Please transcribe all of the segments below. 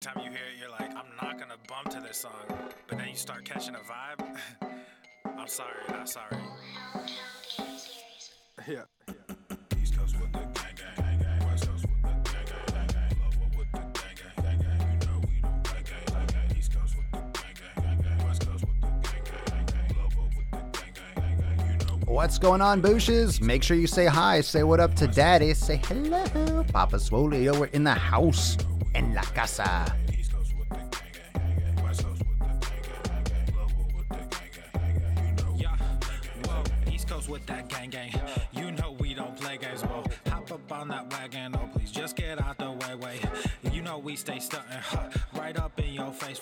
Time you hear it, you're like, I'm not gonna bump to this song, but then you start catching a vibe. I'm sorry, not sorry. Yeah. East Coast with the gang, West Coast with the gang, Lower with the gang, you know we don't play gang. East Coast with the gang, West Coast with the gang, Lower with the gang, you know. What's going on, Booshes? Make sure you say hi, say what up to Daddy, say hello. Papa Swole, we're in the house, en la casa. East Coast with the gang, West Coast with the gang, Lower with the gang, you know. Yeah, whoa, East Coast with that gang, you know we don't play games, whoa. Hop up on that wagon, oh please just get out the way. You know we stay stuntin', right up in your face.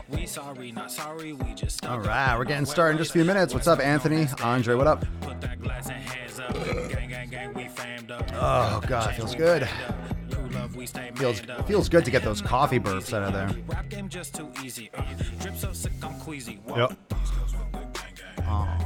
We sorry, not sorry, we just stuck. All right, we're getting started in just a few minutes. What's up, Anthony? Andre, what up? Put that glass and hands up, gang, we famed up. Oh, God, feels good. Feels good to get those coffee burps out of there. Rap game just too easy. Drip so sick, I'm queasy. Yep. Oh.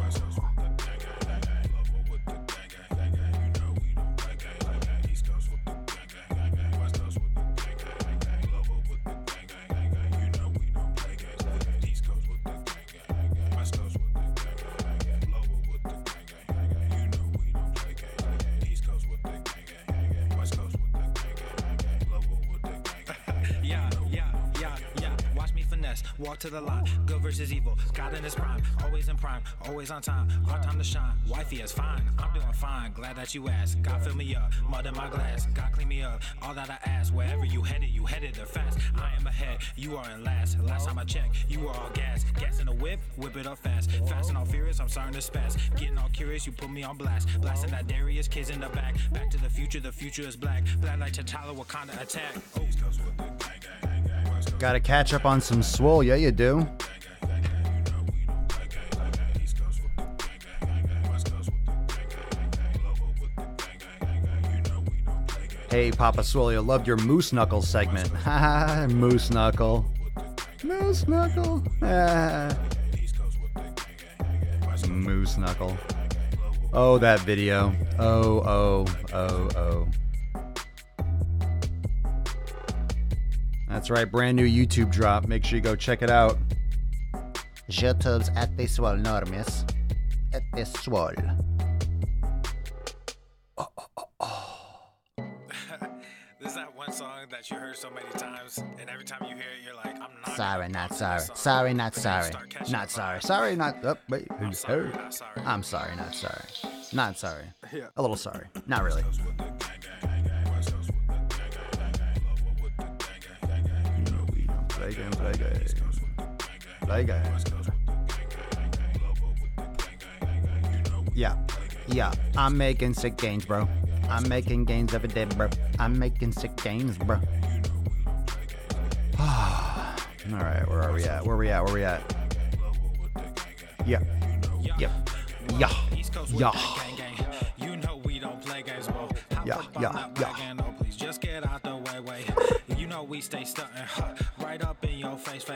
Walk to the line, good versus evil. God in his prime, always in prime, always on time. Our time to shine. Wifey is fine, I'm doing fine. Glad that you asked. God fill me up, mud in my glass. God clean me up, all that I ask. Wherever you headed there fast. I am ahead, you are in last. Last time I checked, you were all gas. Gas in the whip it up fast. Fast and all furious, I'm starting to spaz. Getting all curious, you put me on blast. Blasting that Darius, kids in the back. Back to the future is black. Black like T'Challa, Wakanda attack. Oh. Gotta catch up on some Swole, yeah you do. Hey, Papa Swole, I loved your Moose Knuckle segment. Haha, Moose Knuckle. Moose Knuckle. Ah. Moose Knuckle. Oh, that video. Oh. That's right, brand new YouTube drop. Make sure you go check it out. YouTube's at the Swole Normis. At the Swole. This is that one song that you heard so many times, and every time you hear it, you're like, I'm not sorry, gonna not bump to sorry. this song. Sorry, not But then you sorry. start catching Not the sorry. vibe. Sorry, not. Oh, wait. I'm sorry, not sorry. I'm sorry, not sorry. Not sorry. Yeah. A little sorry. Not really. You know we don't play games. Play games. Yeah. I'm making sick gains, bro. I'm making gains every day, bro. I'm making sick gains, bro. All right, where are we at? Yeah. You know we don't play games, bro. Yeah. Oh, please just get out the way. You know we stay stuntin', right up in your face.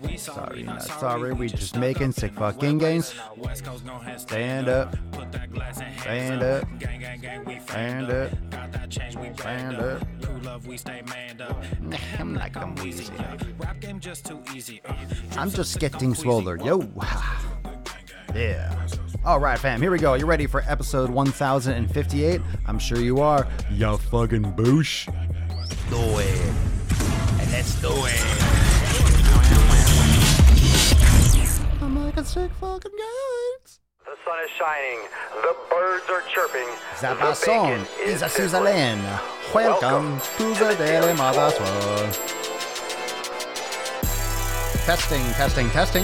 We sorry, not sorry. We just making sick fucking gains. Stand up. Put that glass in Stand hands up. Gang, we Stand up. up. Got that change, we Stand brand up. up. True love, we stay manned up. I'm like I'm Wheezy. wheezy. Rap game just too easy. I'm just getting swoller. Yo. Yeah. All right, fam. Here we go. You ready for episode 1058? I'm sure you are. Ya fucking boosh. Do it. Let's do it. I'm like a sick fucking guys. The sun is shining, the birds are chirping, The the Basson bacon is a sizzling. Switzerland. Welcome to the Daily Mother Swole. Testing, test equals.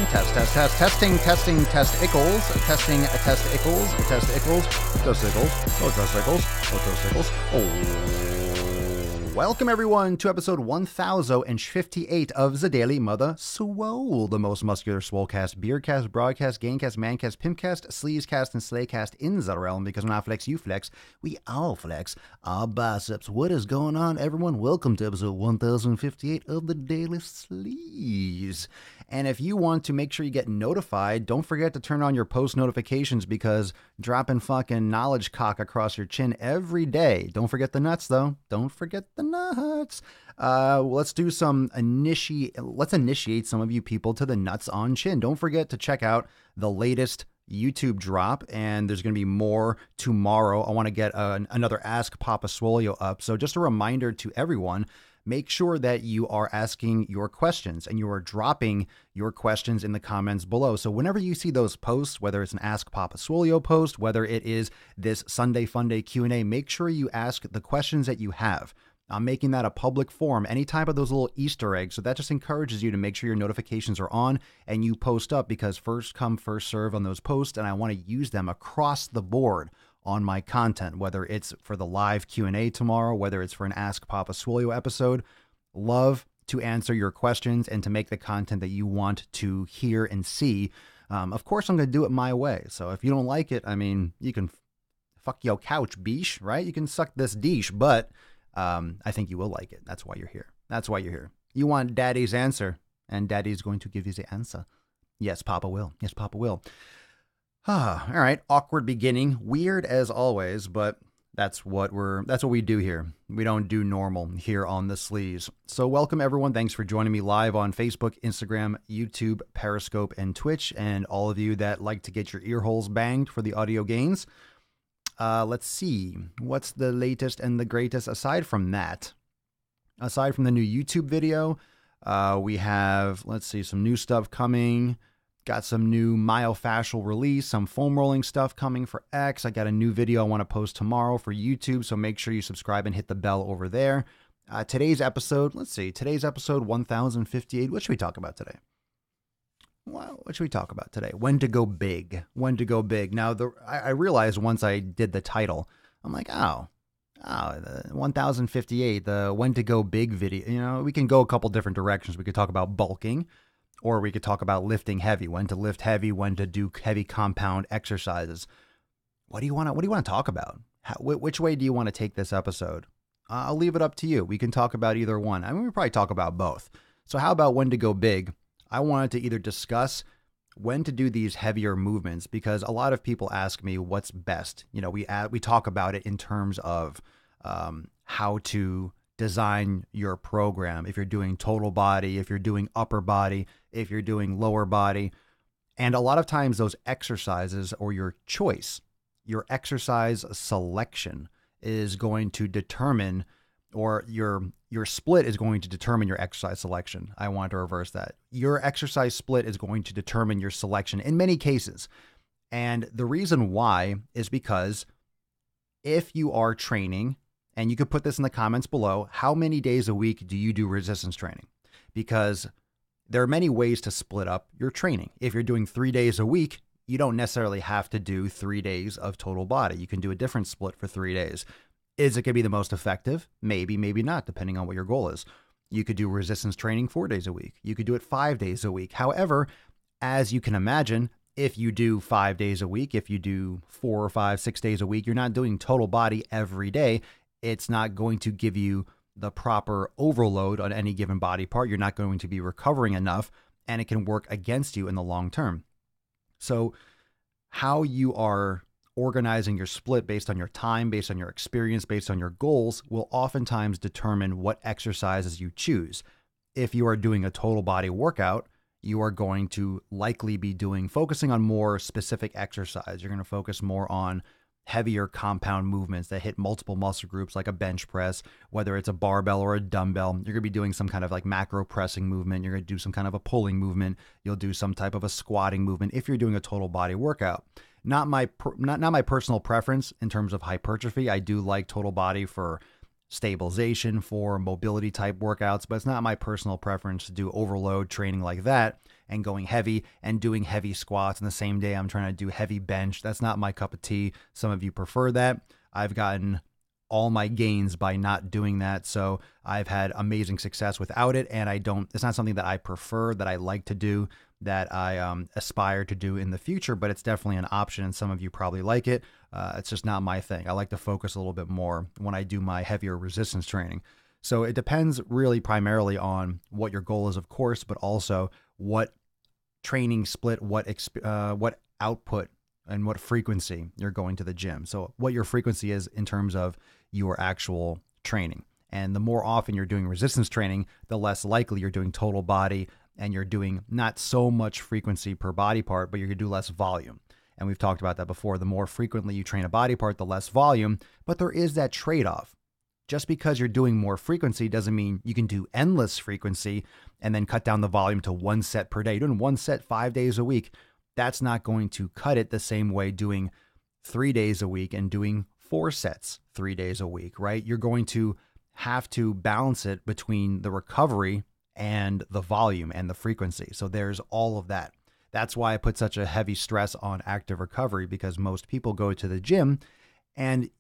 Welcome everyone to episode 1058 of the Daily Mother Swole, the most muscular swolecast, beercast, broadcast, gamecast, mancast, pimpcast, sleazecast, and slaycast in the realm, because when I flex, you flex, we all flex our biceps. What is going on, everyone? Welcome to episode 1058 of the Daily Sleaze. And if you want to make sure you get notified, don't forget to turn on your post notifications, because dropping fucking knowledge cock across your chin every day. Don't forget the nuts, though. Don't forget the the nuts. Let's do some let's initiate some of you people to the nuts on chin. Don't forget to check out the latest YouTube drop, and there's going to be more tomorrow. I want to get another Ask Papa Swole up. So just a reminder to everyone, make sure that you are asking your questions and you are dropping your questions in the comments below. So whenever you see those posts, whether it's an Ask Papa Swole post, whether it is this Sunday Funday Q&A, make sure you ask the questions that you have. I'm making that a public forum, any type of those little Easter eggs. So that just encourages you to make sure your notifications are on and you post up, because first come, first serve on those posts. And I want to use them across the board on my content, whether it's for the live Q&A tomorrow, whether it's for an Ask Papa Swole episode. Love to answer your questions and to make the content that you want to hear and see. Of course, I'm going to do it my way. So if you don't like it, I mean, you can fuck your couch, beesh, right? You can suck this dish, but I think you will like it. That's why you're here. That's why you're here. You want Daddy's answer, and Daddy's going to give you the answer. Yes, Papa will. Yes, Papa will. All right. Awkward beginning. Weird as always, but that's what we do here. We don't do normal here on the Sleaze. So welcome everyone. Thanks for joining me live on Facebook, Instagram, YouTube, Periscope, and Twitch, and all of you that like to get your ear holes banged for the audio gains. Let's see. What's the latest and the greatest aside from that? Aside from the new YouTube video, we have, let's see, some new stuff coming. Got some new myofascial release, some foam rolling stuff coming for X. I got a new video I want to post tomorrow for YouTube, so make sure you subscribe and hit the bell over there. Today's episode, let's see, today's episode 1058. What should we talk about today? Well, what should we talk about today? When to go big. When to go big. Now, I realized once I did the title, I'm like, the 1058, the when to go big video. You know, we can go a couple different directions. We could talk about bulking, or we could talk about lifting heavy. When to lift heavy, when to do heavy compound exercises. What do you want to talk about? Which way do you want to take this episode? I'll leave it up to you. We can talk about either one. I mean, we probably talk about both. So how about when to go big? I wanted to either discuss when to do these heavier movements, because a lot of people ask me what's best. You know, we talk about it in terms of how to design your program. If you're doing total body, if you're doing upper body, if you're doing lower body. And a lot of times those exercises, or your choice, your exercise selection is going to determine, or your split is going to determine your exercise selection. I want to reverse that. Your exercise split is going to determine your selection in many cases. And the reason why is because if you are training, and you could put this in the comments below, how many days a week do you do resistance training? Because there are many ways to split up your training. If you're doing 3 days a week, you don't necessarily have to do 3 days of total body. You can do a different split for 3 days. Is it going to be the most effective? Maybe, maybe not, depending on what your goal is. You could do resistance training 4 days a week. You could do it 5 days a week. However, as you can imagine, if you do 5 days a week, if you do 4 or 5, 6 days a week, you're not doing total body every day. It's not going to give you the proper overload on any given body part. You're not going to be recovering enough, and it can work against you in the long term. So how you are organizing your split based on your time, based on your experience, based on your goals will oftentimes determine what exercises you choose. If you are doing a total body workout, you are going to likely be focusing on more specific exercise. You're going to focus more on heavier compound movements that hit multiple muscle groups, like a bench press, whether it's a barbell or a dumbbell. You're going to be doing some kind of like macro pressing movement. You're going to do some kind of a pulling movement. You'll do some type of a squatting movement if you're doing a total body workout. Not my personal preference in terms of hypertrophy. I do like total body for stabilization, for mobility type workouts, but it's not my personal preference to do overload training like that and going heavy and doing heavy squats in the same day I'm trying to do heavy bench. That's not my cup of tea. Some of you prefer that. I've gotten all my gains by not doing that. So I've had amazing success without it. And it's not something that I prefer, that I like to do, that I aspire to do in the future, but it's definitely an option. And some of you probably like it. It's just not my thing. I like to focus a little bit more when I do my heavier resistance training. So it depends really primarily on what your goal is, of course, but also what training split, what output and what frequency you're going to the gym. So what your frequency is in terms of your actual training. And the more often you're doing resistance training, the less likely you're doing total body, and you're doing not so much frequency per body part, but you're going to do less volume. And we've talked about that before. The more frequently you train a body part, the less volume, but there is that trade-off. Just because you're doing more frequency doesn't mean you can do endless frequency and then cut down the volume to 1 set per day. You're doing 1 set 5 days a week. That's not going to cut it the same way doing 3 days a week and doing 4 sets 3 days a week, right? You're going to have to balance it between the recovery and the volume and the frequency. So there's all of that. That's why I put such a heavy stress on active recovery, because most people go to the gym, and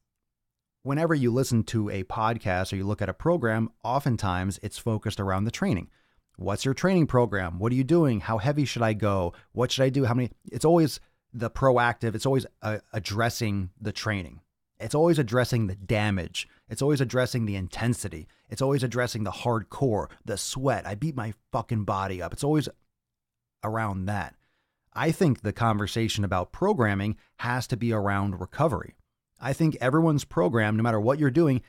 whenever you listen to a podcast or you look at a program, oftentimes it's focused around the training. What's your training program? What are you doing? How heavy should I go? What should I do? How many? It's always the proactive. It's always addressing the training. It's always addressing the damage. It's always addressing the intensity. It's always addressing the hardcore, the sweat. I beat my fucking body up. It's always around that. I think the conversation about programming has to be around recovery. I think everyone's program, no matter what you're doing,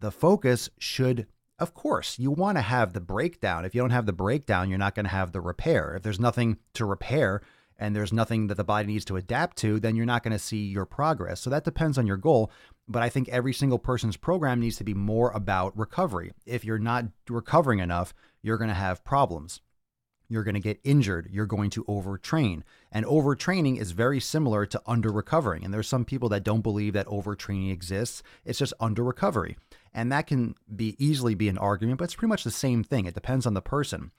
the focus should, of course, you want to have the breakdown. If you don't have the breakdown, you're not going to have the repair. If there's nothing to repair and there's nothing that the body needs to adapt to, then you're not going to see your progress. So that depends on your goal. But I think every single person's program needs to be more about recovery. If you're not recovering enough, you're going to have problems. You're going to get injured. You're going to overtrain. And overtraining is very similar to under-recovering. And there's some people that don't believe that overtraining exists. It's just under-recovery. And that can easily be an argument, but it's pretty much the same thing. It depends on the person.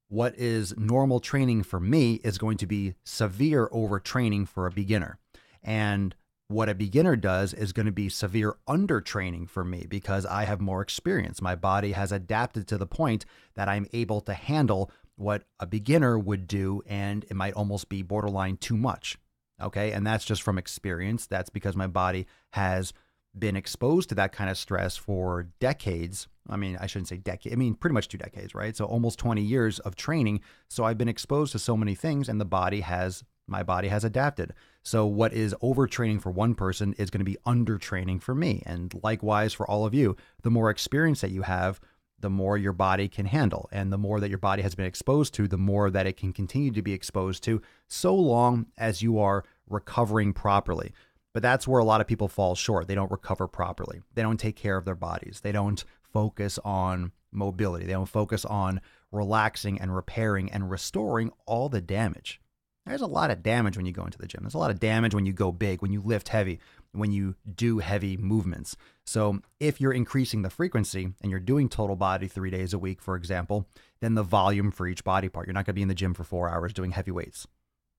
What is normal training for me is going to be severe overtraining for a beginner. And what a beginner does is going to be severe undertraining for me because I have more experience. My body has adapted to the point that I'm able to handle what a beginner would do, and it might almost be borderline too much. Okay. And that's just from experience. That's because my body has been exposed to that kind of stress for decades. I mean, I shouldn't say decade. I mean, pretty much 2 decades, right? So almost 20 years of training. So I've been exposed to so many things, and my body has adapted. So what is overtraining for one person is going to be undertraining for me. And likewise for all of you, the more experience that you have, the more your body can handle. And the more that your body has been exposed to, the more that it can continue to be exposed to, so long as you are recovering properly. But that's where a lot of people fall short. They don't recover properly. They don't take care of their bodies. They don't focus on mobility. They don't focus on relaxing and repairing and restoring all the damage. There's a lot of damage when you go into the gym. There's a lot of damage when you go big, when you lift heavy, when you do heavy movements. So if you're increasing the frequency and you're doing total body 3 days a week, for example, then the volume for each body part. You're not going to be in the gym for 4 hours doing heavy weights.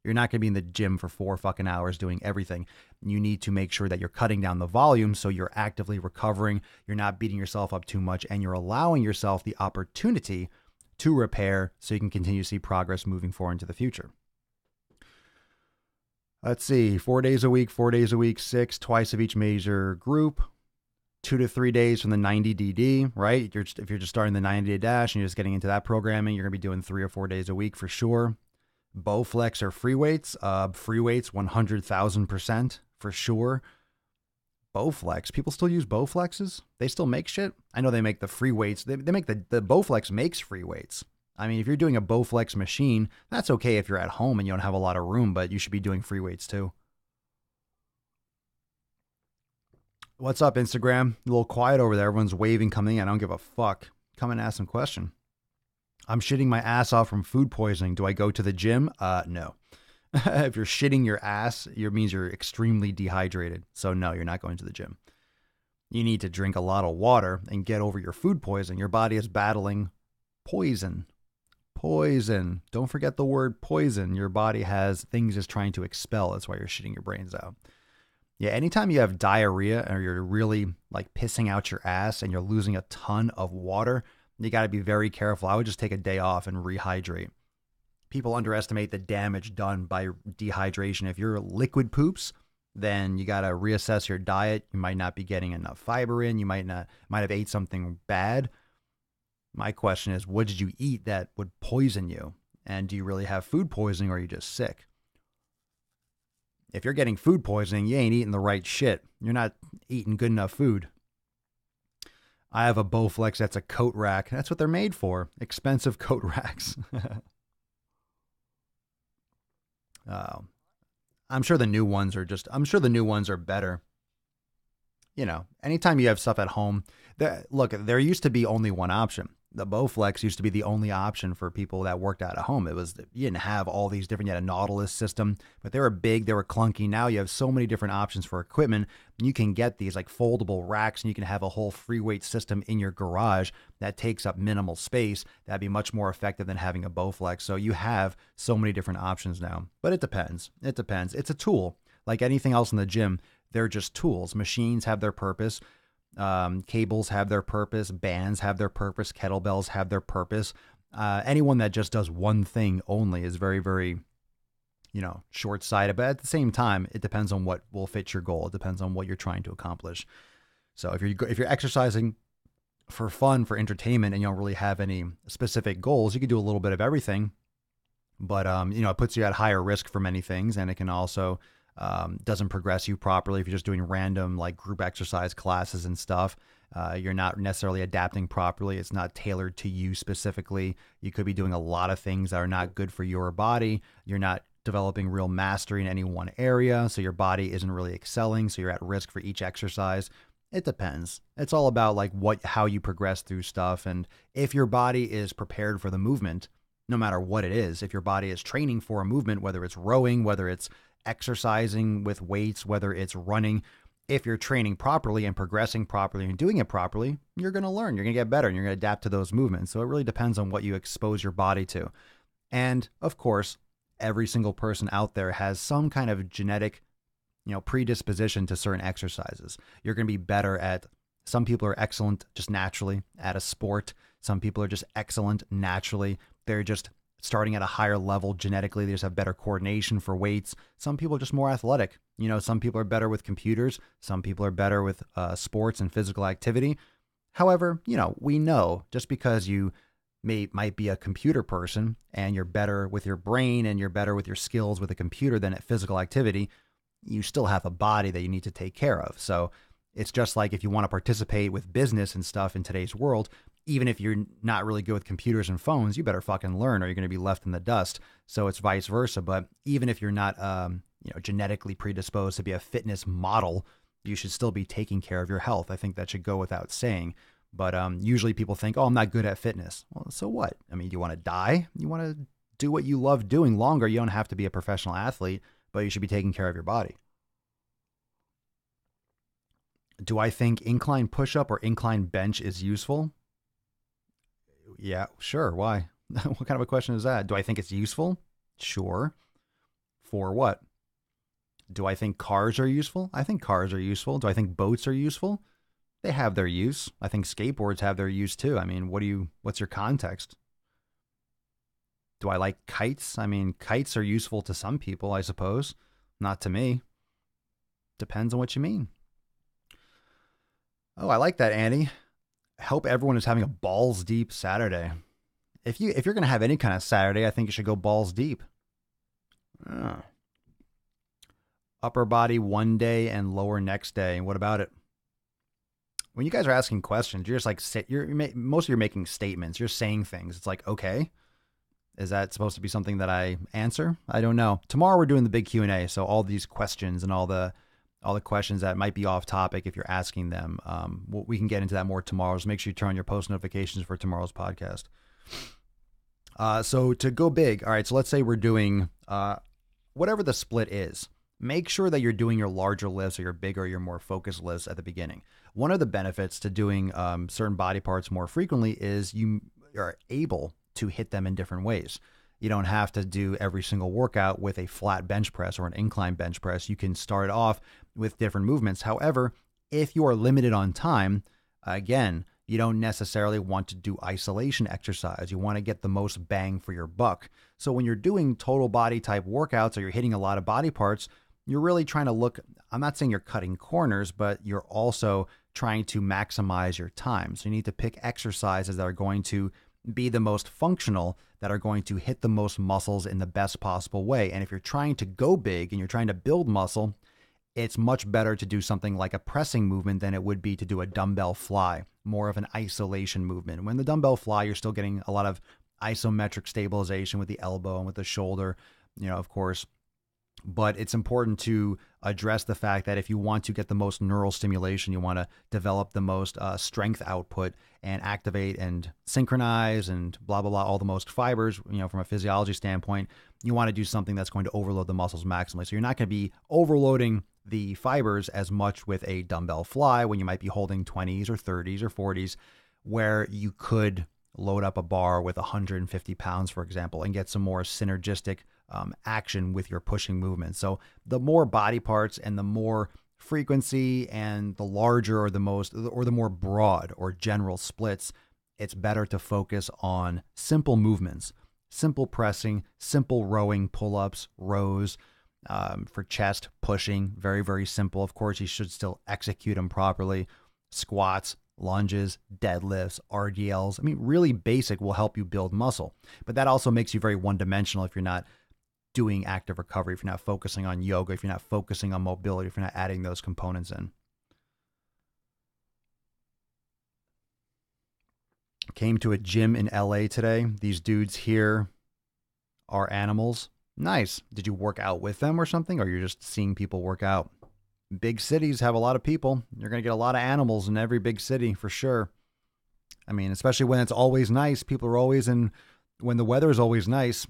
You're not going to be in the gym for 4 fucking hours doing everything. You need to make sure that you're cutting down the volume so you're actively recovering, you're not beating yourself up too much, and you're allowing yourself the opportunity to repair so you can continue to see progress moving forward into the future. Let's see, 4 days a week, 6, twice of each major group, 2 to 3 days from the 90 DD, right? If you're just starting the 90-day dash and you're just getting into that programming, you're going to be doing 3 or 4 days a week for sure. Bowflex or free weights, 100,000% for sure. Bowflex, people still use Bowflexes? They still make shit? I know they make the free weights. They make the Bowflex makes free weights. I mean, if you're doing a Bowflex machine, that's okay if you're at home and you don't have a lot of room, but you should be doing free weights too. What's up, Instagram? A little quiet over there. Everyone's waving coming in. I don't give a fuck. Come and ask some question. I'm shitting my ass off from food poisoning. Do I go to the gym? No. If you're shitting your ass, it means you're extremely dehydrated. So no, you're not going to the gym. You need to drink a lot of water and get over your food poisoning. Your body is battling poison. Poison. Don't forget the word poison. Your body has things it's trying to expel. That's why you're shitting your brains out. Yeah, anytime you have diarrhea or you're really like pissing out your ass and you're losing a ton of water, you got to be very careful. I would just take a day off and rehydrate. People underestimate the damage done by dehydration. If you're liquid poops, then you got to reassess your diet. You might not be getting enough fiber in. You might have ate something bad. My question is, what did you eat that would poison you? And do you really have food poisoning or are you just sick? If you're getting food poisoning, you ain't eating the right shit. You're not eating good enough food. I have a Bowflex that's a coat rack. That's what they're made for. Expensive coat racks. I'm sure the new ones are better. You know, anytime you have stuff at home, look, there used to be only one option. The Bowflex used to be the only option for people that worked out at home. It was, you didn't have all these different, you had a Nautilus system, but they were big, they were clunky. Now you have so many different options for equipment. You can get these like foldable racks and you can have a whole free weight system in your garage that takes up minimal space. That'd be much more effective than having a Bowflex. So you have so many different options now, but it depends. It depends. It's a tool like anything else in the gym. They're just tools. Machines have their purpose. Cables have their purpose. Bands have their purpose. Kettlebells have their purpose. Anyone that just does one thing only is very, very, short-sighted. But at the same time, it depends on what will fit your goal. It depends on what you're trying to accomplish. So if you're exercising for fun, for entertainment, and you don't really have any specific goals, you can do a little bit of everything. But it puts you at higher risk for many things, and it can also doesn't progress you properly if you're just doing random like group exercise classes and stuff. You're not necessarily adapting properly. It's not tailored to you specifically. You could be doing a lot of things that are not good for your body. You're not developing real mastery in any one area, so your body isn't really excelling, so you're at risk for each exercise. It depends. It's all about like how you progress through stuff, and if your body is prepared for the movement, no matter what it is. If your body is training for a movement, whether it's rowing, whether it's exercising with weights, whether it's running, if you're training properly and progressing properly and doing it properly, you're going to learn, you're going to get better, and you're going to adapt to those movements. So it really depends on what you expose your body to. And of course, every single person out there has some kind of genetic, predisposition to certain exercises. You're going to be better at, some people are excellent just naturally at a sport. Some people are just excellent naturally. They're just starting at a higher level genetically. They just have better coordination for weights. Some people are just more athletic. Some people are better with computers. Some people are better with sports and physical activity. However, we know just because you might be a computer person and you're better with your brain and you're better with your skills with a computer than at physical activity, you still have a body that you need to take care of. So it's just like if you want to participate with business and stuff in today's world, even if you're not really good with computers and phones, you better fucking learn or you're going to be left in the dust. So it's vice versa. But even if you're not, genetically predisposed to be a fitness model, you should still be taking care of your health. I think that should go without saying. But usually people think, oh, I'm not good at fitness. Well, so what? I mean, do you want to die? You want to do what you love doing longer. You don't have to be a professional athlete, but you should be taking care of your body. Do I think incline push-up or incline bench is useful? Yeah, sure. Why? What kind of a question is that? Do I think it's useful? Sure. For what? Do I think cars are useful? I think cars are useful. Do I think boats are useful? They have their use. I think skateboards have their use too. I mean, what's your context? Do I like kites? I mean, kites are useful to some people, I suppose. Not to me. Depends on what you mean. Oh, I like that, Annie. Hope everyone is having a balls deep Saturday. If you're going to have any kind of Saturday, I think you should go balls deep. Upper body one day and lower next day. What about it? When you guys are asking questions, you're just like, most of you're making statements. You're saying things. It's like, okay, is that supposed to be something that I answer? I don't know. Tomorrow we're doing the big Q&A. So all these questions and all the questions that might be off topic, if you're asking them, we can get into that more tomorrow. So make sure you turn on your post notifications for tomorrow's podcast. So to go big, all right, so let's say we're doing whatever the split is. Make sure that you're doing your larger lifts or your bigger, your more focused lifts at the beginning. One of the benefits to doing certain body parts more frequently is you are able to hit them in different ways. You don't have to do every single workout with a flat bench press or an incline bench press. You can start off with different movements. However, if you are limited on time, again, you don't necessarily want to do isolation exercise. You want to get the most bang for your buck. So when you're doing total body type workouts or you're hitting a lot of body parts, you're really trying to look, I'm not saying you're cutting corners, but you're also trying to maximize your time. So you need to pick exercises that are going to be the most functional, that are going to hit the most muscles in the best possible way. And if you're trying to go big and you're trying to build muscle, it's much better to do something like a pressing movement than it would be to do a dumbbell fly more of an isolation movement. When the dumbbell fly, you're still getting a lot of isometric stabilization with the elbow and with the shoulder, of course. But it's important to address the fact that if you want to get the most neural stimulation, you want to develop the most strength output and activate and synchronize and blah, blah, blah, all the most fibers, from a physiology standpoint, you want to do something that's going to overload the muscles maximally. So you're not going to be overloading the fibers as much with a dumbbell fly when you might be holding 20s or 30s or 40s, where you could load up a bar with 150 pounds, for example, and get some more synergistic action with your pushing movement. So the more body parts and the more frequency and the larger or the more broad or general splits, it's better to focus on simple movements, simple pressing, simple rowing, pull-ups, rows, for chest, pushing, very, very simple. Of course, you should still execute them properly. Squats, lunges, deadlifts, RDLs. I mean, really basic will help you build muscle. But that also makes you very one-dimensional if you're not doing active recovery, if you're not focusing on yoga, if you're not focusing on mobility, if you're not adding those components in. Came to a gym in LA today. These dudes here are animals. Nice. Did you work out with them or something? Or you're just seeing people work out? Big cities have a lot of people. You're going to get a lot of animals in every big city for sure. I mean, especially when it's always nice. People are always when the weather is always nice,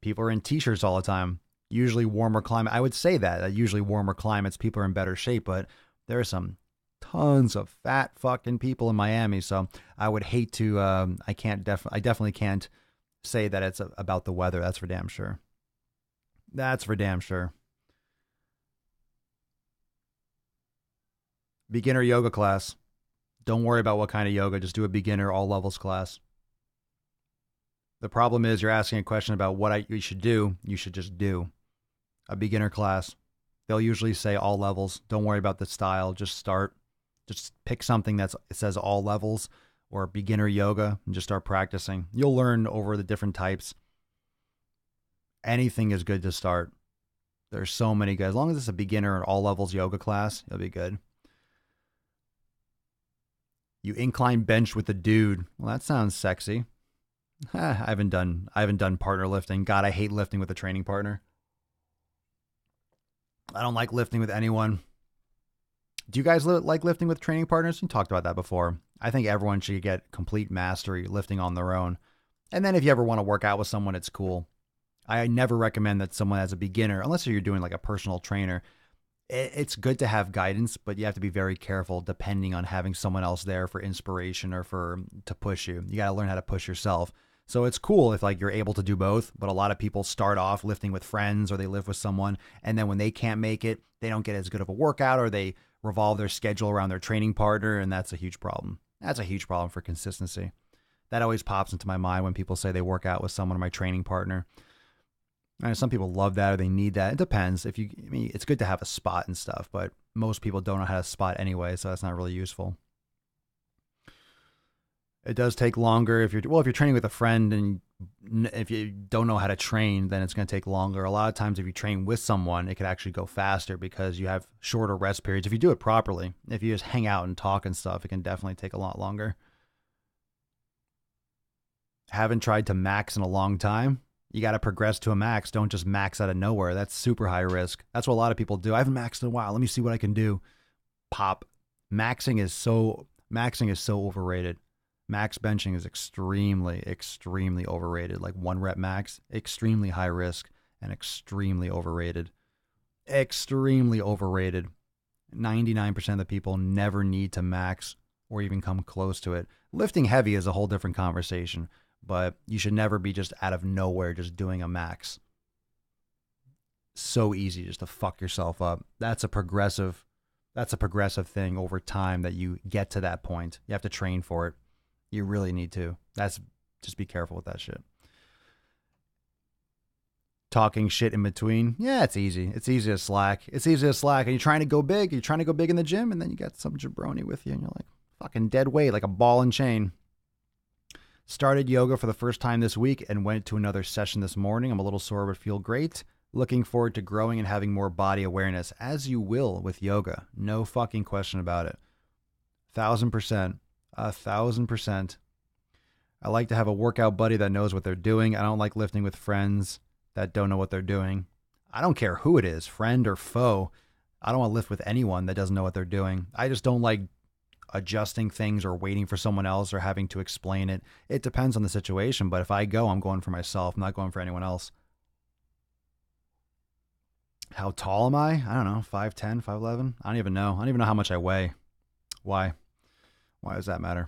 people are in t-shirts all the time. Usually warmer climate. I would say that usually warmer climates, people are in better shape, but there are some tons of fat fucking people in Miami. So I would hate to, I definitely can't say that it's about the weather. That's for damn sure. That's for damn sure. Beginner yoga class. Don't worry about what kind of yoga. Just do a beginner all levels class. The problem is you're asking a question about what you should do. You should just do a beginner class. They'll usually say all levels. Don't worry about the style. Just start. Just pick something it says all levels or beginner yoga and just start practicing. You'll learn over the different types. Anything is good to start. There's so many good. As long as it's a beginner or all levels yoga class, you'll be good. You incline bench with a dude. Well, that sounds sexy. I haven't done partner lifting. God, I hate lifting with a training partner. I don't like lifting with anyone. Do you guys like lifting with training partners? We talked about that before. I think everyone should get complete mastery lifting on their own. And then if you ever want to work out with someone, it's cool. I never recommend that someone as a beginner, unless you're doing like a personal trainer, it's good to have guidance, but you have to be very careful depending on having someone else there for inspiration or to push you. You got to learn how to push yourself. So it's cool if like you're able to do both, but a lot of people start off lifting with friends or they live with someone, and then when they can't make it, they don't get as good of a workout, or they revolve their schedule around their training partner, and that's a huge problem. That's a huge problem for consistency. That always pops into my mind when people say they work out with someone or my training partner. And some people love that or they need that. It depends. It's good to have a spot and stuff, but most people don't know how to spot anyway, so that's not really useful. It does take longer if you're training with a friend, and if you don't know how to train, then it's going to take longer. A lot of times if you train with someone, it could actually go faster because you have shorter rest periods. If you do it properly, if you just hang out and talk and stuff, it can definitely take a lot longer. Haven't tried to max in a long time. You got to progress to a max. Don't just max out of nowhere. That's super high risk. That's what a lot of people do. I haven't maxed in a while. Let me see what I can do. Pop. Maxing is so overrated. Max benching is extremely, extremely overrated. Like 1 rep max, extremely high risk and extremely overrated. Extremely overrated. 99% of the people never need to max or even come close to it. Lifting heavy is a whole different conversation, but you should never be just out of nowhere just doing a max. So easy just to fuck yourself up. That's a progressive thing over time that you get to that point. You have to train for it. You really need to. Just be careful with that shit. Talking shit in between. Yeah, it's easy. It's easy to slack. And you're trying to go big. You're trying to go big in the gym, and then you got some jabroni with you, and you're like fucking dead weight, like a ball and chain. Started yoga for the first time this week and went to another session this morning. I'm a little sore, but feel great. Looking forward to growing and having more body awareness, as you will with yoga. No fucking question about it. 1000%. 1,000%. I like to have a workout buddy that knows what they're doing. I don't like lifting with friends that don't know what they're doing. I don't care who it is, friend or foe. I don't want to lift with anyone that doesn't know what they're doing. I just don't like adjusting things or waiting for someone else or having to explain it. It depends on the situation, but if I go, I'm going for myself. I'm not going for anyone else. How tall am I? I don't know, 5'10", 5'11". I don't even know. I don't even know how much I weigh. Why? Why does that matter?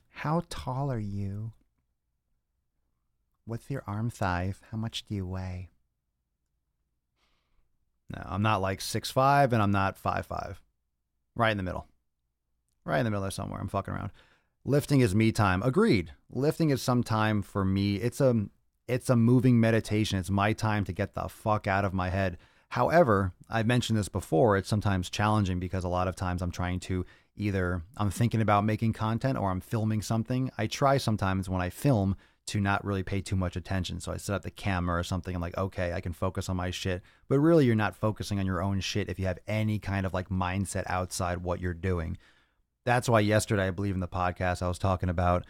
How tall are you? What's your arm size? How much do you weigh? No, I'm not like 6'5", and I'm not 5'5". Right in the middle. Right in the middle there somewhere. I'm fucking around. Lifting is me time. Agreed. Lifting is some time for me. It's a moving meditation. It's my time to get the fuck out of my head. However, I've mentioned this before, it's sometimes challenging because a lot of times I'm trying to either I'm thinking about making content or I'm filming something. I try sometimes when I film to not really pay too much attention. So I set up the camera or something. I'm like, okay, I can focus on my shit. But really, you're not focusing on your own shit if you have any kind of like mindset outside what you're doing. That's why yesterday, I believe in the podcast, I was talking about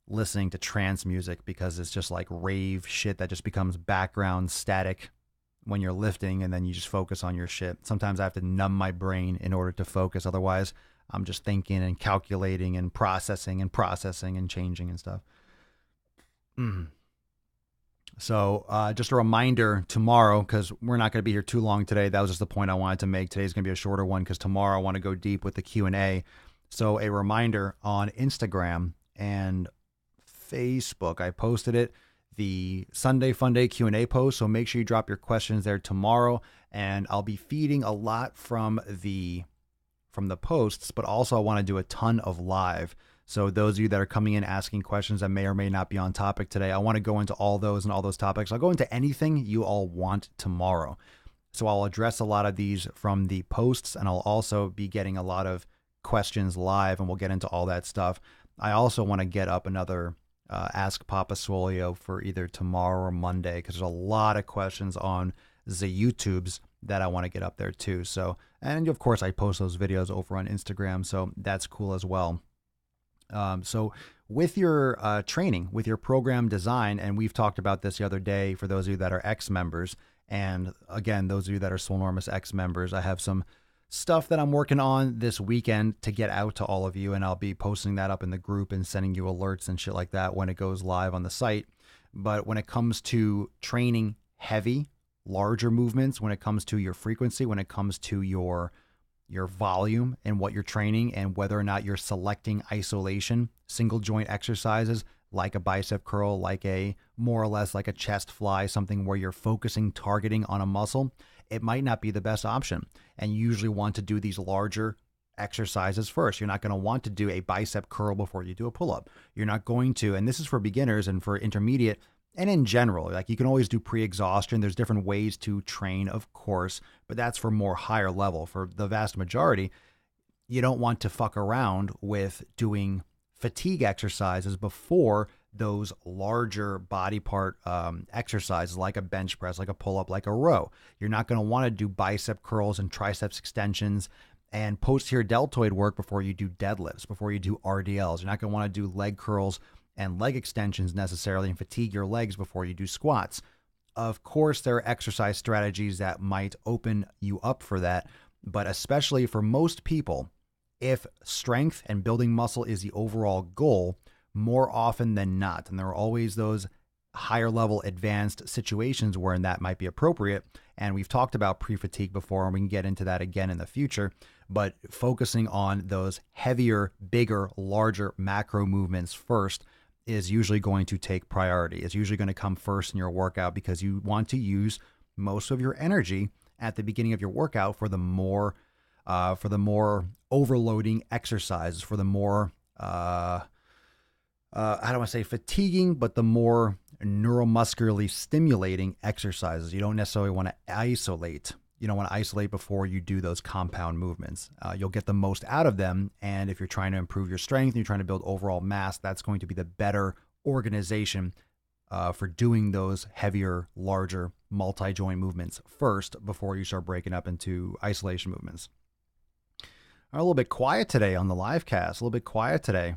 listening to trance music because it's just like rave shit that just becomes background static when you're lifting and then you just focus on your shit. Sometimes I have to numb my brain in order to focus. Otherwise, I'm just thinking and calculating and processing and changing and stuff. So just a reminder tomorrow, because we're not going to be here too long today. That was just the point I wanted to make. Today's going to be a shorter one because tomorrow I want to go deep with the Q&A. So a reminder on Instagram and Facebook, I posted it, the Sunday Fun Day Q&A post. So make sure you drop your questions there tomorrow. And I'll be feeding a lot from the posts, but also I want to do a ton of live. So those of you that are coming in asking questions that may or may not be on topic today, I want to go into all those and all those topics. I'll go into anything you all want tomorrow. So I'll address a lot of these from the posts, and I'll also be getting a lot of questions live, and we'll get into all that stuff. I also want to get up another Ask Papa Swolio for either tomorrow or Monday, because there's a lot of questions on the YouTubes that I want to get up there too. So, and of course I post those videos over on Instagram, so that's cool as well. So with your training, with your program design, and we've talked about this the other day for those of you that are ex-members, and again, those of you that are Swolenormous ex-members, I have some stuff that I'm working on this weekend to get out to all of you, and I'll be posting that up in the group and sending you alerts and shit like that when it goes live on the site. But when it comes to training heavy, larger movements, when it comes to your frequency, when it comes to your volume and what you're training, and whether or not you're selecting isolation, single joint exercises like a bicep curl, like a more or less like a chest fly, something where you're focusing, targeting on a muscle, it might not be the best option. And you usually want to do these larger exercises first. You're not going to want to do a bicep curl before you do a pull-up. You're not going to, and this is for beginners and for intermediate, and in general, like you can always do pre-exhaustion. There's different ways to train, of course, but that's for more higher level. For the vast majority, you don't want to fuck around with doing fatigue exercises before those larger body part exercises like a bench press, like a pull-up, like a row. You're not going to want to do bicep curls and triceps extensions and posterior deltoid work before you do deadlifts, before you do RDLs. You're not going to want to do leg curls and leg extensions necessarily and fatigue your legs before you do squats. Of course, there are exercise strategies that might open you up for that, but especially for most people, if strength and building muscle is the overall goal, more often than not, and there are always those higher level advanced situations where that might be appropriate, and we've talked about pre-fatigue before, and we can get into that again in the future, but focusing on those heavier, bigger, larger macro movements first is usually going to take priority. It's usually going to come first in your workout because you want to use most of your energy at the beginning of your workout for the more overloading exercises, for the more, I don't want to say fatiguing, but the more neuromuscularly stimulating exercises. You don't necessarily want to isolate. You don't want to isolate before you do those compound movements. You'll get the most out of them. And if you're trying to improve your strength and you're trying to build overall mass, that's going to be the better organization for doing those heavier, larger multi-joint movements first before you start breaking up into isolation movements. I'm a little bit quiet today on the live cast. A little bit quiet today.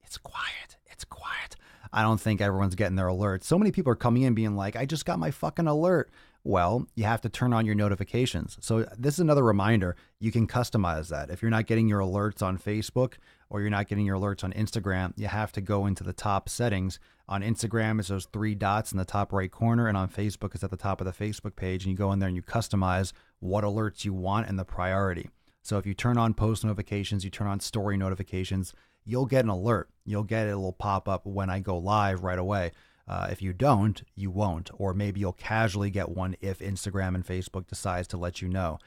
It's quiet. It's quiet. I don't think everyone's getting their alerts. So many people are coming in being like, I just got my fucking alert. Well, you have to turn on your notifications. So this is another reminder. You can customize that. If you're not getting your alerts on Facebook or you're not getting your alerts on Instagram, you have to go into the top settings. On Instagram, it's those 3 dots in the top right corner. And on Facebook, it's at the top of the Facebook page. And you go in there and you customize what alerts you want and the priority. So if you turn on post notifications, you turn on story notifications, you'll get an alert. You'll get it. It'll pop up when I go live right away. If you don't, you won't. Or maybe you'll casually get one if Instagram and Facebook decides to let you know.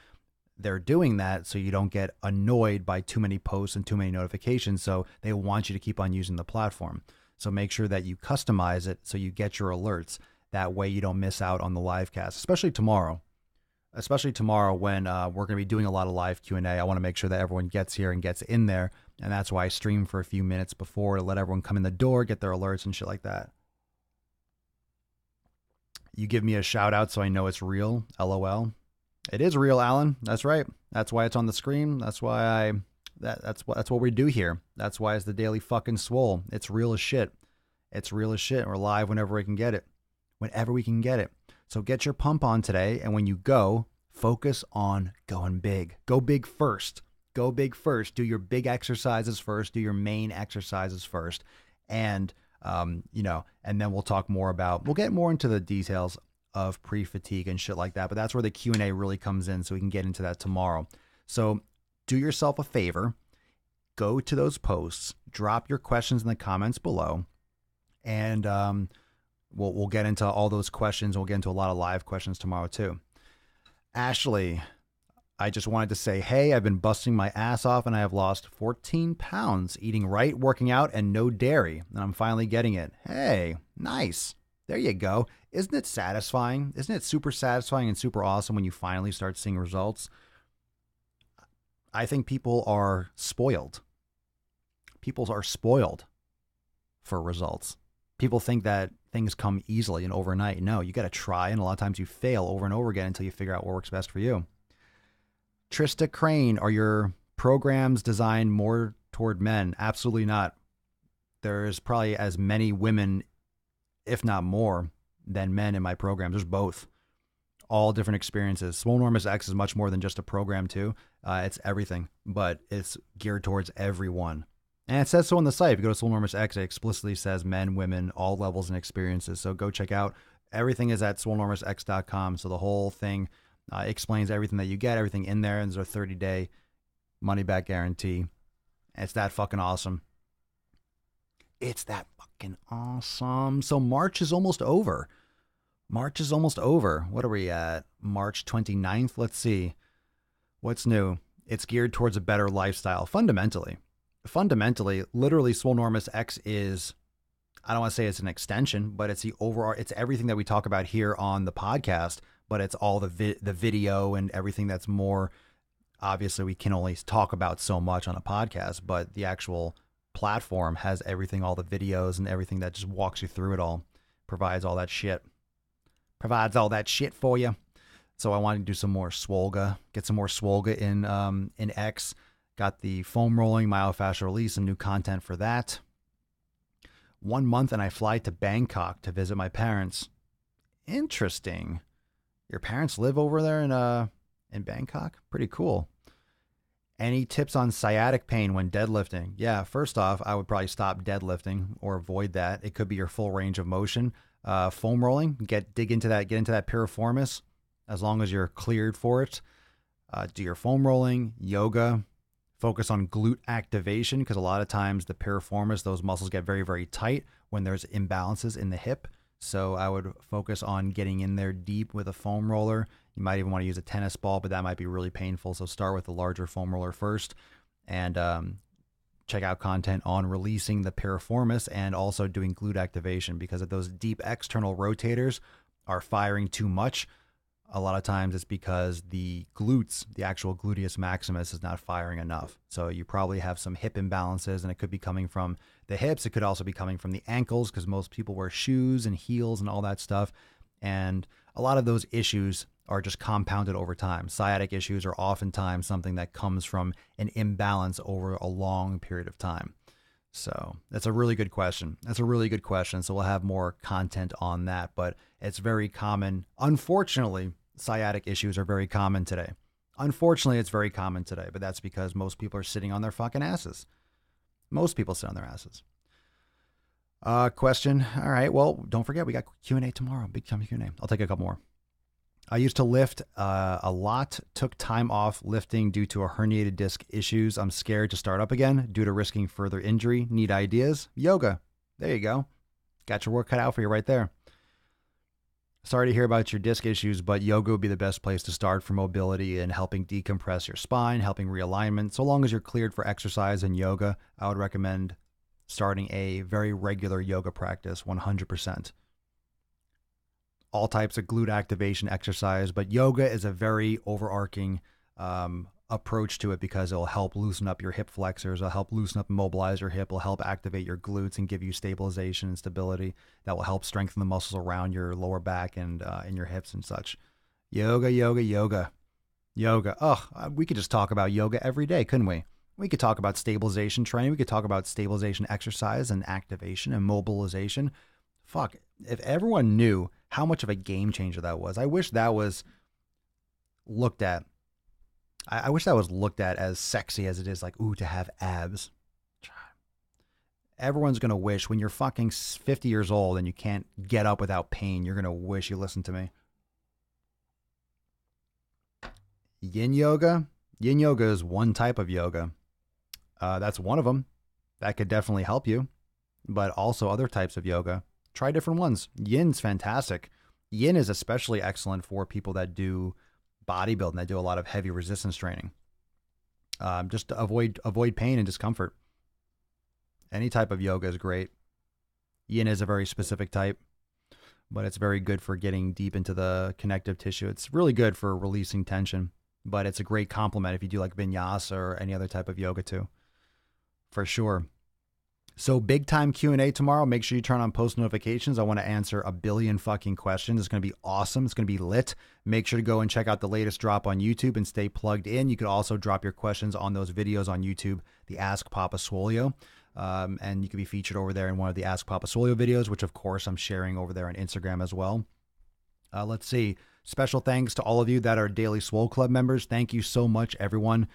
They're doing that so you don't get annoyed by too many posts and too many notifications. So they want you to keep on using the platform. So make sure that you customize it so you get your alerts. That way you don't miss out on the live cast, especially tomorrow. Especially tomorrow when we're going to be doing a lot of live Q&A. I want to make sure that everyone gets here and gets in there. And that's why I stream for a few minutes before to let everyone come in the door, get their alerts and shit like that. You give me a shout out so I know it's real. LOL. It is real, Alan. That's right. That's why it's on the screen. That's why that's what we do here. That's why it's the Daily fucking Swole. It's real as shit. It's real as shit. We're live whenever we can get it. Whenever we can get it. So get your pump on today. And when you go, focus on going big. Go big first. Go big first. Do your big exercises first. Do your main exercises first. And and then we'll talk more we'll get more into the details of pre-fatigue and shit like that. But that's where the Q&A really comes in. So we can get into that tomorrow. So do yourself a favor, go to those posts, drop your questions in the comments below. And, we'll get into all those questions. We'll get into a lot of live questions tomorrow too. Ashley, I just wanted to say, hey, I've been busting my ass off and I have lost 14 pounds, eating right, working out, and no dairy. And I'm finally getting it. Hey, nice. There you go. Isn't it satisfying? Isn't it super satisfying and super awesome when you finally start seeing results? I think people are spoiled. People are spoiled for results. People think that things come easily and overnight. No, you got to try. And a lot of times you fail over and over again until you figure out what works best for you. Trista Crane, are your programs designed more toward men? Absolutely not. There's probably as many women, if not more, than men in my programs. There's both. All different experiences. Swole Enormous X is much more than just a program too. It's everything, but it's geared towards everyone. And it says so on the site. If you go to Swole Enormous X, it explicitly says men, women, all levels and experiences. So go check out. Everything is at swolenormousx.com. So the whole thing explains everything that you get, everything in there. And there's a 30-day money-back guarantee. It's that fucking awesome. It's that fucking awesome. So March is almost over. March is almost over. What are we at? March 29th? Let's see. What's new? It's geared towards a better lifestyle. Fundamentally, literally, Swole Enormous X is, I don't want to say it's an extension, but it's the overall, it's everything that we talk about here on the podcast, but it's all the video and everything that's more, obviously we can only talk about so much on a podcast, but the actual platform has everything, all the videos and everything that just walks you through it all, provides all that shit for you. So I wanted to do some more Swolga, get some more Swolga in X. Got the foam rolling, myofascial release, and new content for that. 1 month and I fly to Bangkok to visit my parents. Interesting. Your parents live over there in Bangkok? Pretty cool. Any tips on sciatic pain when deadlifting? Yeah, first off, I would probably stop deadlifting or avoid that. It could be your full range of motion. Foam rolling, get into that piriformis as long as you're cleared for it. Do your foam rolling, yoga. Focus on glute activation because a lot of times the piriformis, those muscles get very, very tight when there's imbalances in the hip. So I would focus on getting in there deep with a foam roller. You might even want to use a tennis ball, but that might be really painful. So start with the larger foam roller first and check out content on releasing the piriformis and also doing glute activation because if those deep external rotators are firing too much, a lot of times it's because the glutes, the actual gluteus maximus is not firing enough. So you probably have some hip imbalances and it could be coming from the hips. It could also be coming from the ankles because most people wear shoes and heels and all that stuff. And a lot of those issues are just compounded over time. Sciatic issues are oftentimes something that comes from an imbalance over a long period of time. So that's a really good question. So we'll have more content on that, but it's very common. Unfortunately, sciatic issues are very common today. But that's because most people are sitting on their fucking asses. Most people sit on their asses. Question. All right. Well, don't forget, we got Q&A tomorrow. Big time Q&A. I'll take a couple more. I used to lift a lot, took time off lifting due to a herniated disc issues. I'm scared to start up again due to risking further injury. Need ideas? Yoga. There you go. Got your work cut out for you right there. Sorry to hear about your disc issues, but yoga would be the best place to start for mobility and helping decompress your spine, helping realignment. So long as you're cleared for exercise and yoga, I would recommend starting a very regular yoga practice, 100%. All types of glute activation exercise, but yoga is a very overarching approach to it because it'll help loosen up your hip flexors, it'll help loosen up and mobilize your hip, it'll help activate your glutes and give you stabilization and stability that will help strengthen the muscles around your lower back and in your hips and such. Yoga. We could just talk about yoga every day, couldn't we? We could talk about stabilization training. We could talk about stabilization exercise and activation and mobilization. Fuck, if everyone knew how much of a game changer that was, I wish that was looked at. I wish that was looked at as sexy as it is, like, ooh, to have abs. Everyone's going to wish when you're fucking 50 years old and you can't get up without pain, you're going to wish you listened to me. Yin yoga. Yin yoga is one type of yoga. That's one of them. That could definitely help you. But also other types of yoga. Try different ones. Yin's fantastic. Yin is especially excellent for people that do bodybuilding, that do a lot of heavy resistance training. Just to avoid pain and discomfort. Any type of yoga is great. Yin is a very specific type, but it's very good for getting deep into the connective tissue. It's really good for releasing tension, but it's a great complement if you do like vinyasa or any other type of yoga too, for sure. So big time Q&A tomorrow. Make sure you turn on post notifications. I want to answer a billion fucking questions. It's going to be awesome. It's going to be lit. Make sure to go and check out the latest drop on YouTube and stay plugged in. You could also drop your questions on those videos on YouTube, the Ask Papa Swole. And you can be featured over there in one of the Ask Papa Swole videos, which of course I'm sharing over there on Instagram as well. Let's see. Special thanks to all of you that are Daily Swole Club members. Thank you so much, everyone.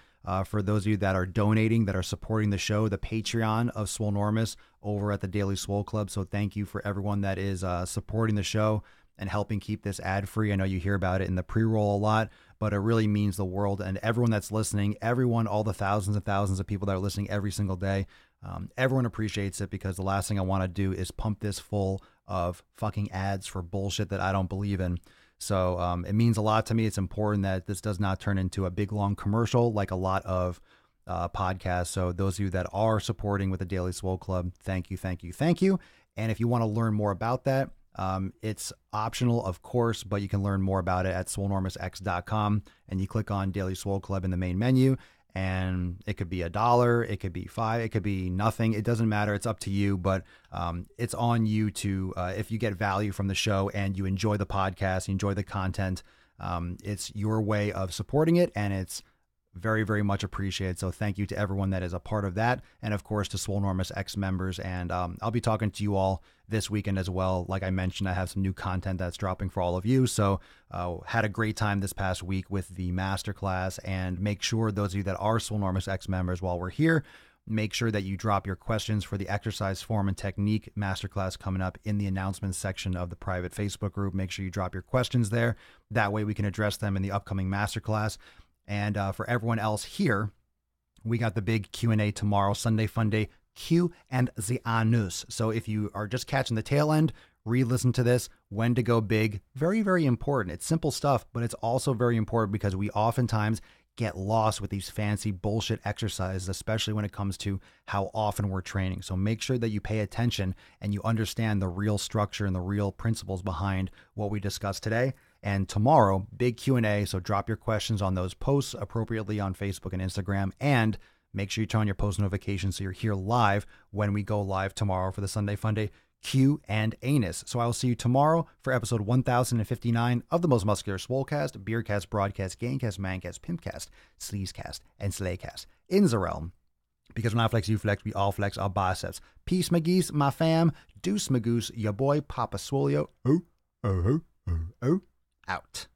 For those of you that are donating, that are supporting the show, the Patreon of Swolenormous over at the Daily Swole Club. So thank you for everyone that is supporting the show and helping keep this ad-free. I know you hear about it in the pre-roll a lot, but it really means the world. And everyone that's listening, everyone, all the thousands and thousands of people that are listening every single day, everyone appreciates it, because the last thing I want to do is pump this full of fucking ads for bullshit that I don't believe in. So it means a lot to me. It's important that this does not turn into a big, long commercial like a lot of podcasts. So those of you that are supporting with the Daily Swole Club, thank you, thank you, thank you. And if you want to learn more about that, it's optional, of course, but you can learn more about it at swolenormousx.com, and you click on Daily Swole Club in the main menu. And it could be $1, it could be $5, it could be nothing. It doesn't matter. It's up to you, but it's on you to, if you get value from the show and you enjoy the podcast, you enjoy the content, it's your way of supporting it, and it's very, very much appreciated. So thank you to everyone that is a part of that. And of course, to Swolenormous X members. And I'll be talking to you all this weekend as well. Like I mentioned, I have some new content that's dropping for all of you. So had a great time this past week with the masterclass. And make sure those of you that are Swolenormous X members, while we're here, make sure that you drop your questions for the exercise form and technique masterclass coming up in the announcements section of the private Facebook group. Make sure you drop your questions there. That way we can address them in the upcoming masterclass. And for everyone else here, we got the big Q&A tomorrow, Sunday Fun Day, Q and the Anus. So if you are just catching the tail end, re-listen to this. When to go big, very, very important. It's simple stuff, but it's also very important because we oftentimes get lost with these fancy bullshit exercises, especially when it comes to how often we're training. So make sure that you pay attention and you understand the real structure and the real principles behind what we discussed today. And tomorrow, big Q&A, so drop your questions on those posts appropriately on Facebook and Instagram, and make sure you turn on your post notifications so you're here live when we go live tomorrow for the Sunday Fun Day Q, and anus. So I'll see you tomorrow for episode 1059 of the Most Muscular Swolecast, Beercast, Broadcast, Gamecast, Mancast, Pimpcast, Sleazecast, and Slaycast in the realm. Because when I flex, you flex, we all flex our biceps. Peace, my geese, my fam. Deuce, my goose, your boy, Papa Swolio. Out.